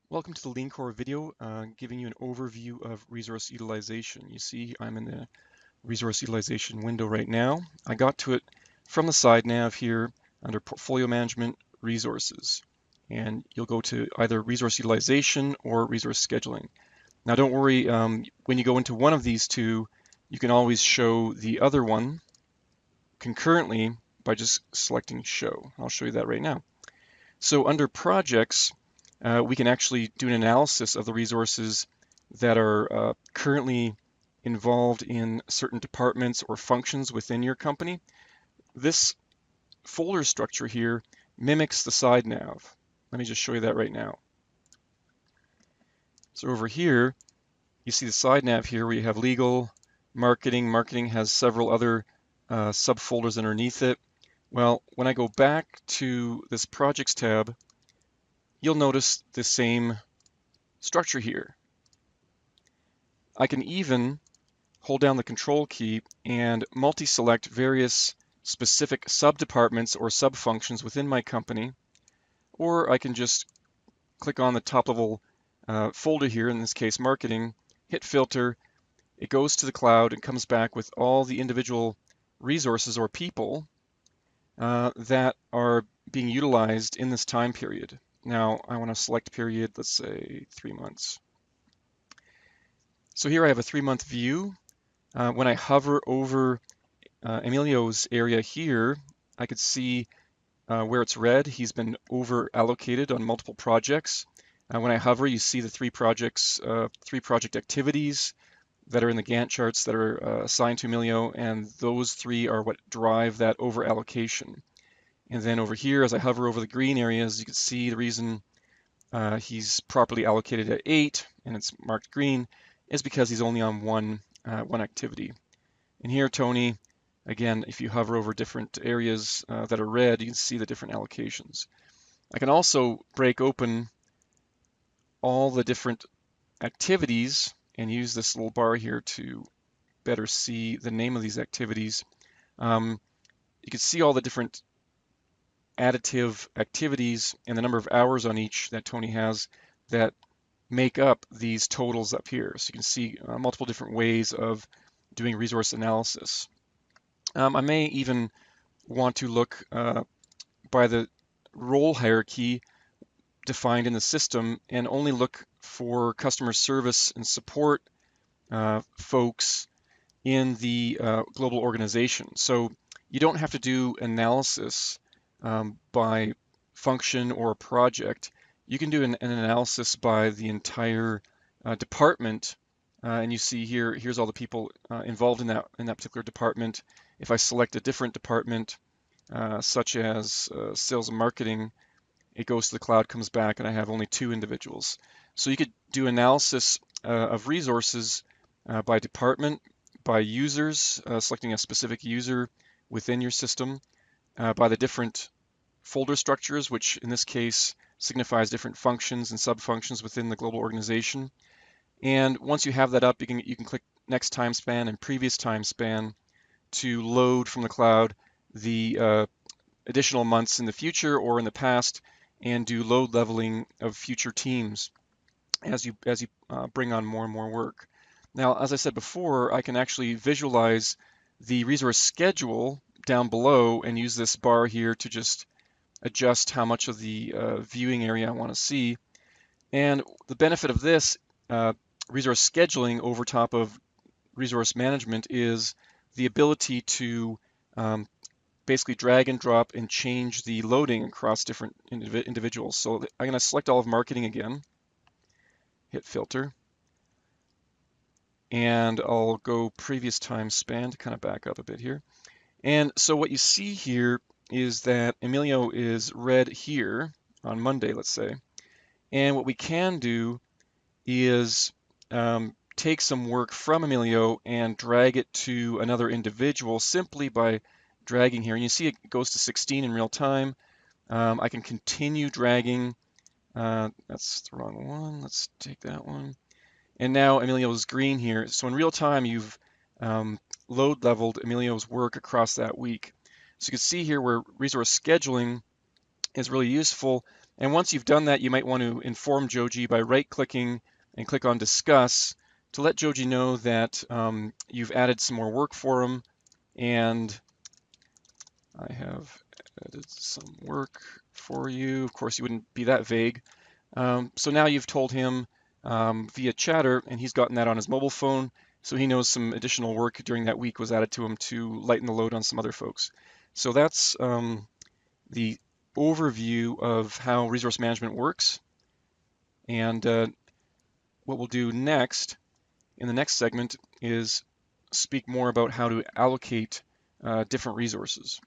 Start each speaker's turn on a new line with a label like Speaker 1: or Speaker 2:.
Speaker 1: Welcome to the Leankor video, giving you an overview of resource utilization. You see I'm in the resource utilization window right now. I got to it from the side nav here under Portfolio Management, Resources. And you'll go to either resource utilization or resource scheduling. Now don't worry, when you go into one of these two, you can always show the other one concurrently by just selecting Show. I'll show you that right now. So under Projects, we can actually do an analysis of the resources that are currently involved in certain departments or functions within your company. This folder structure here mimics the side nav. Let me just show you that right now. So over here, you see the side nav here where you have legal, marketing. Marketing has several other subfolders underneath it. Well, when I go back to this projects tab, you'll notice the same structure here. I can even hold down the control key and multi-select various specific sub-departments or sub-functions within my company, or I can just click on the top level folder here, in this case marketing, hit filter, it goes to the cloud and comes back with all the individual resources or people that are being utilized in this time period. Now I want to select period, let's say 3 months. So here I have a 3-month view. When I hover over Emilio's area here, I could see where it's red. He's been over allocated on multiple projects. When I hover, you see the three project activities that are in the Gantt charts that are assigned to Emilio, and those three are what drive that over allocation. And then over here, as I hover over the green areas, you can see the reason he's properly allocated at 8 and it's marked green is because he's only on one activity. And here, Tony, again, if you hover over different areas that are red, you can see the different allocations. I can also break open all the different activities and use this little bar here to better see the name of these activities. You can see all the different additive activities and the number of hours on each that Tony has that make up these totals up here. So you can see multiple different ways of doing resource analysis. I may even want to look by the role hierarchy defined in the system and only look for customer service and support folks in the global organization. So you don't have to do analysis by function or project. You can do an analysis by the entire department, and you see here's all the people involved in that particular department. If I select a different department, such as sales and marketing, it goes to the cloud, comes back, and I have only 2 individuals. So you could do analysis of resources by department, by users, selecting a specific user within your system, by the different folder structures, which in this case signifies different functions and sub-functions within the global organization. And once you have that up, you can click next time span and previous time span to load from the cloud the additional months in the future or in the past and do load leveling of future teams as you bring on more and more work. Now, as I said before, I can actually visualize the resource schedule down below and use this bar here to just adjust how much of the viewing area I want to see. And the benefit of this resource scheduling over top of resource management is the ability to basically drag and drop and change the loading across different individuals. So I'm going to select all of marketing again, hit filter, and I'll go previous time span to kind of back up a bit here. And so what you see here is that Emilio is red here on Monday, let's say. And what we can do is take some work from Emilio and drag it to another individual simply by dragging here. And you see it goes to 16 in real time. I can continue dragging. That's the wrong one. Let's take that one. And now Emilio's green here. So in real time, you've load leveled Emilio's work across that week. So you can see here where resource scheduling is really useful And once you've done that, you might want to inform Joji by right-clicking and click on Discuss to let Joji know that you've added some more work for him, and I have added some work for you. Of course, you wouldn't be that vague. So now you've told him via chatter, and he's gotten that on his mobile phone, so he knows some additional work during that week was added to him to lighten the load on some other folks. So that's the overview of how resource management works. And what we'll do next in the next segment is speak more about how to allocate different resources.